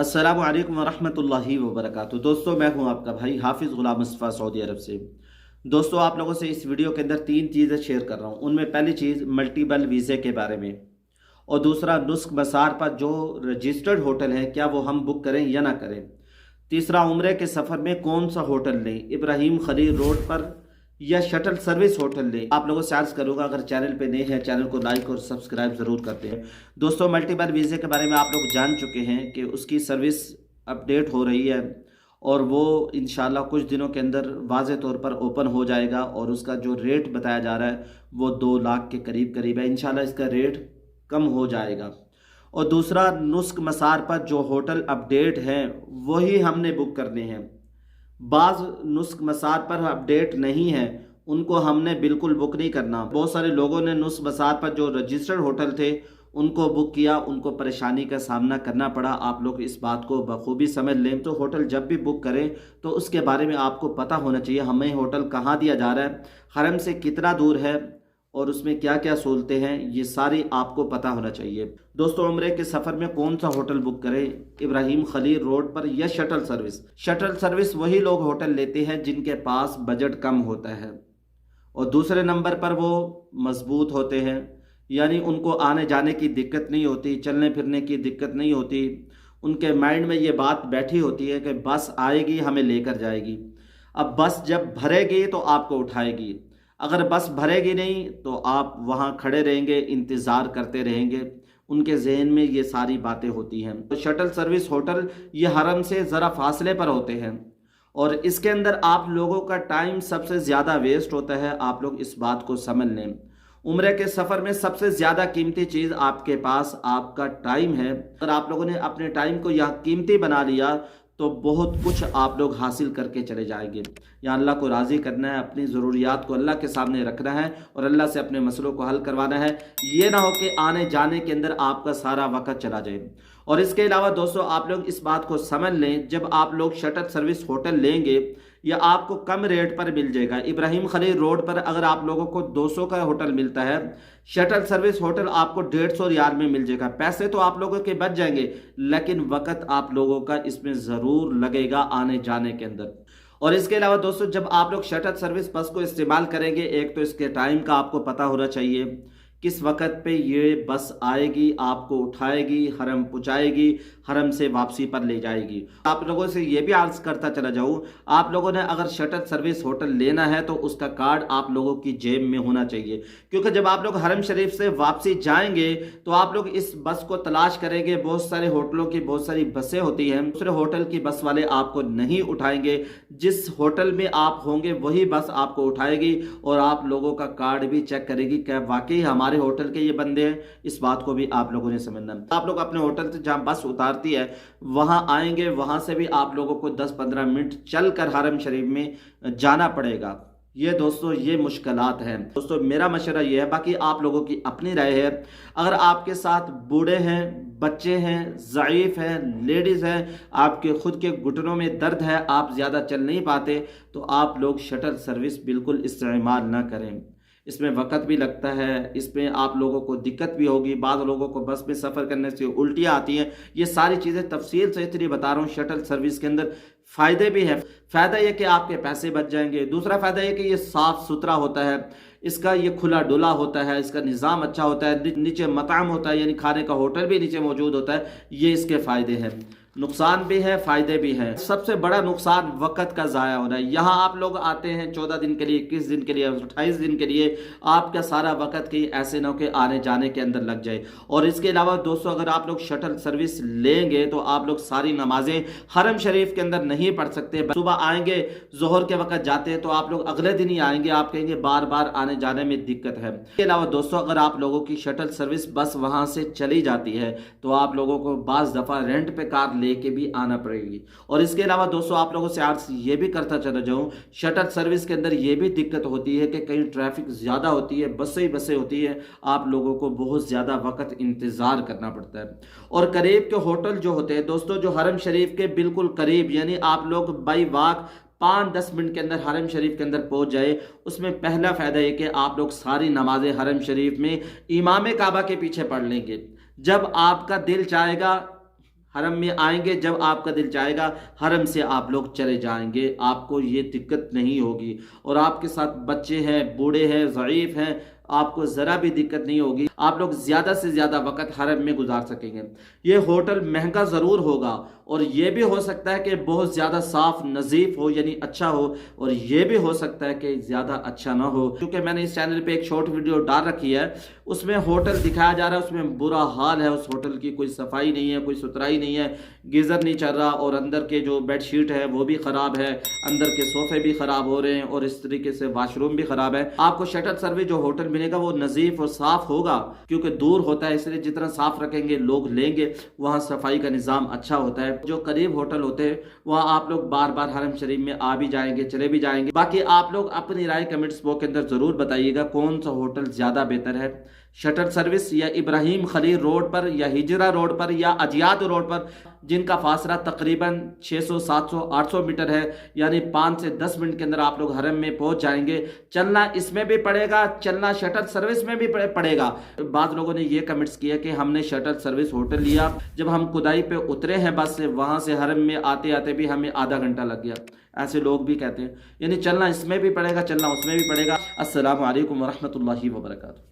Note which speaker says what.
Speaker 1: अस्सलामु अलैकुम वरहमतुल्लाहि वबरकातुहू। दोस्तों, मैं हूं आपका भाई हाफिज़ गुलाम मुस्तफ़ा सऊदी अरब से। दोस्तों, आप लोगों से इस वीडियो के अंदर तीन चीज़ें शेयर कर रहा हूं। उनमें पहली चीज़ मल्टीपल वीज़े के बारे में, और दूसरा नुस्ख मसार पर जो रजिस्टर्ड होटल है क्या वो हम बुक करें या ना करें। तीसरा, उम्रे के सफ़र में कौन सा होटल लें, इब्राहिम खलील रोड पर या शटल सर्विस होटल लें। आप लोगों से अर्ज़ करूँगा, अगर चैनल पे नए हैं चैनल को लाइक और सब्सक्राइब ज़रूर करते हैं। दोस्तों, मल्टीपल वीज़े के बारे में आप लोग जान चुके हैं कि उसकी सर्विस अपडेट हो रही है और वो इंशाल्लाह कुछ दिनों के अंदर वाज़े तौर पर ओपन हो जाएगा, और उसका जो रेट बताया जा रहा है वो 2 लाख के करीब है। इंशाल्लाह इसका रेट कम हो जाएगा। और दूसरा, नुस्ख मसार पर जो होटल अपडेट हैं वही हमने बुक करने हैं। बाज़ नुस्ख मसार पर अपडेट नहीं है, उनको हमने बिल्कुल बुक नहीं करना। बहुत सारे लोगों ने नुस्ख मसार पर जो रजिस्टर्ड होटल थे उनको बुक किया, उनको परेशानी का सामना करना पड़ा। आप लोग इस बात को बखूबी समझ लें। तो होटल जब भी बुक करें तो उसके बारे में आपको पता होना चाहिए, हमें होटल कहाँ दिया जा रहा है, हरम से कितना दूर है और उसमें क्या क्या सहूलतें हैं, ये सारी आपको पता होना चाहिए। दोस्तों, उम्रे के सफ़र में कौन सा होटल बुक करें, इब्राहिम खलील रोड पर या शटल सर्विस। शटल सर्विस वही लोग होटल लेते हैं जिनके पास बजट कम होता है, और दूसरे नंबर पर वो मजबूत होते हैं, यानी उनको आने जाने की दिक्कत नहीं होती, चलने फिरने की दिक्कत नहीं होती। उनके माइंड में ये बात बैठी होती है कि बस आएगी हमें लेकर जाएगी। अब बस जब भरेगी तो आपको उठाएगी, अगर बस भरेगी नहीं तो आप वहाँ खड़े रहेंगे, इंतज़ार करते रहेंगे। उनके जहन में ये सारी बातें होती हैं। तो शटल सर्विस होटल ये हरम से ज़रा फासले पर होते हैं, और इसके अंदर आप लोगों का टाइम सबसे ज़्यादा वेस्ट होता है। आप लोग इस बात को समझ लें। उम्रे के सफ़र में सबसे ज़्यादा कीमती चीज़ आपके पास आपका टाइम है। अगर आप लोगों ने अपने टाइम को यहाँ कीमती बना लिया तो बहुत कुछ आप लोग हासिल करके चले जाएंगे। या अल्लाह को राज़ी करना है, अपनी ज़रूरियात को अल्लाह के सामने रखना है और अल्लाह से अपने मसलों को हल करवाना है। ये ना हो कि आने जाने के अंदर आपका सारा वक्त चला जाए। और इसके अलावा दोस्तों, आप लोग इस बात को समझ लें, जब आप लोग शटल सर्विस होटल लेंगे या आपको कम रेट पर मिल जाएगा। इब्राहिम खलील रोड पर अगर आप लोगों को 200 का होटल मिलता है, शटल सर्विस होटल आपको 150 रियाल में मिल जाएगा। पैसे तो आप लोगों के बच जाएंगे, लेकिन वक्त आप लोगों का इसमें ज़रूर लगेगा आने जाने के अंदर। और इसके अलावा दोस्तों, जब आप लोग शटल सर्विस बस को इस्तेमाल करेंगे, एक तो इसके टाइम का आपको पता होना चाहिए, किस वक्त पे ये बस आएगी, आपको उठाएगी, हरम पहुँचाएगी, हरम से वापसी पर ले जाएगी। आप लोगों से ये भी अर्ज़ करता चला जाऊँ, आप लोगों ने अगर शटल सर्विस होटल लेना है तो उसका कार्ड आप लोगों की जेब में होना चाहिए, क्योंकि जब आप लोग हरम शरीफ से वापसी जाएंगे तो आप लोग इस बस को तलाश करेंगे। बहुत सारे होटलों की बहुत सारी बसें होती हैं, दूसरे होटल की बस वाले आपको नहीं उठाएंगे। जिस होटल में आप होंगे वही बस आपको उठाएगी और आप लोगों का कार्ड भी चेक करेगी कि वाकई हमारे होटल के ये बंदे हैं। इस बात को भी आप लोगों ने समझना। आप लोग अपने होटल से जहां बस उतारती है वहां आएंगे, वहां से भी आप लोगों को 10-15 मिनट चलकर हरम शरीफ में जाना पड़ेगा। ये दोस्तों ये मुश्किलात हैं। दोस्तों, मेरा मशवरा ये है, बाकी आप लोगों की अपनी राय है। अगर आपके साथ बूढ़े हैं, बच्चे हैं, ज़ईफ़ हैं, लेडीज़ हैं, आपके खुद के घुटनों में दर्द है, आप ज़्यादा चल नहीं पाते, तो आप लोग शटल सर्विस बिल्कुल इस्तेमाल ना करें। इसमें वक़्त भी लगता है, इसमें आप लोगों को दिक्कत भी होगी। बाद लोगों को बस में सफ़र करने से उल्टियाँ आती हैं। ये सारी चीज़ें तफसील से इसलिए बता रहा हूँ। शटल सर्विस के अंदर फ़ायदे भी हैं। फ़ायदा ये कि आपके पैसे बच जाएंगे। दूसरा फ़ायदा ये कि ये साफ़ सुथरा होता है, इसका ये खुला डुला होता है, इसका निज़ाम अच्छा होता है, नीचे मताम होता है, यानी खाने का होटल भी नीचे मौजूद होता है। ये इसके फ़ायदे हैं। नुकसान भी है, फ़ायदे भी हैं। सबसे बड़ा नुकसान वक़्त का ज़ाया होना है। यहाँ आप लोग आते हैं 14 दिन के लिए, 21 दिन के लिए, 28 दिन के लिए, आपका सारा वक़्त कहीं ऐसे ना हो कि आने जाने के अंदर लग जाए। और इसके अलावा दोस्तों, अगर आप लोग शटल सर्विस लेंगे तो आप लोग सारी नमाजें हरम शरीफ के अंदर नहीं पढ़ सकते। सुबह आएंगे, ज़ोहर के वक़्त जाते हैं तो आप लोग अगले दिन ही आएंगे, आप कहेंगे बार बार आने जाने में दिक्कत है। इसके अलावा दोस्तों, अगर आप लोगों की शटल सर्विस बस वहाँ से चली जाती है तो आप लोगों को बाज़ दफ़ा रेंट पे कार लेके भी आना पड़ेगी। और इसके अलावा दोस्तों, आप लोगों से आज ये भी करता चला जाऊं, शटल सर्विस के अंदर ये भी दिक्कत होती है कि कहीं ट्रैफिक ज़्यादा होती है, बसें होती है, आप लोगों को बहुत ज़्यादा वक्त इंतज़ार करना पड़ता है। और करीब के होटल जो होते हैं दोस्तों, जो हरम शरीफ के बिल्कुल करीब, यानी आप लोग बाई वाक 5-10 मिनट के अंदर हरम शरीफ के अंदर पहुंच जाए, उसमें पहला फ़ायदा ये कि आप लोग सारी नमाजें हरम शरीफ में इमाम काबा के पीछे पढ़ लेंगे। जब आपका दिल चाहेगा حرم میں آئیں گے جب آپ کا دل چاہے گا حرم سے آپ لوگ چلے جائیں گے، آپ کو یہ دقت نہیں ہوگی، اور آپ کے ساتھ بچے ہیں، بوڑھے ہیں، ضعیف ہیں، آپ کو ذرا بھی دقت نہیں ہوگی، آپ لوگ زیادہ سے زیادہ وقت حرم میں گزار سکیں گے۔ یہ ہوٹل مہنگا ضرور ہوگا، اور یہ بھی ہو سکتا ہے کہ بہت زیادہ صاف نظیف ہو، یعنی اچھا ہو، اور یہ بھی ہو سکتا ہے کہ زیادہ اچھا نہ ہو، کیونکہ میں نے اس چینل پہ ایک شارٹ ویڈیو ڈال رکھی ہے، اس میں ہوٹل دکھایا جا رہا ہے، اس میں برا حال ہے، اس ہوٹل کی کوئی صفائی نہیں ہے، کوئی ستھرائی نہیں ہے، گیزر نہیں چل رہا، اور اندر کے جو بیڈ شیٹ ہے وہ بھی خراب ہے، اندر کے صوفے بھی خراب ہو رہے ہیں، اور اس طریقے سے واش روم بھی خراب ہے۔ آپ کو شٹل سروس جو ہوٹل ملے گا وہ نظیف اور صاف ہوگا، کیونکہ دور ہوتا ہے، اس لیے جتنا صاف رکھیں گے لوگ لیں گے، وہاں صفائی کا نظام اچھا ہوتا ہے۔ جو قریب ہوٹل ہوتے ہیں وہاں آپ لوگ بار بار حرم شریف میں آ بھی جائیں گے، چلے بھی جائیں گے۔ باقی آپ لوگ اپنی رائے کمنٹس باکس کے اندر ضرور بتائیے گا کون سا ہوٹل زیادہ بہتر ہے، شٹل سروس یا ابراہیم خلیل روڈ پر یا ہجرہ روڈ پر یا اجیاد روڈ پر، جن کا فاصلہ تقریباً 600 700 800 میٹر ہے، یعنی 5 سے 10 منٹ کے اندر آپ لوگ حرم میں پہنچ جائیں گے۔ چلنا اس میں بھی پڑے گا، چلنا شٹل سروس میں بھی پڑے گا۔ بعض لوگوں نے یہ کمنٹس کیا کہ ہم نے شٹل سروس ہوٹل لیا، جب ہم کدائی پہ اترے ہیں بس سے، وہاں سے حرم میں آتے آتے بھی ہمیں آدھا گھنٹہ لگ گیا، ایسے لوگ بھی کہتے ہیں۔ یعنی چلنا اس میں بھی پڑے گا، چلنا اس میں بھی پڑے گا۔ السلام علیکم ورحمۃ اللہ وبرکاتہ۔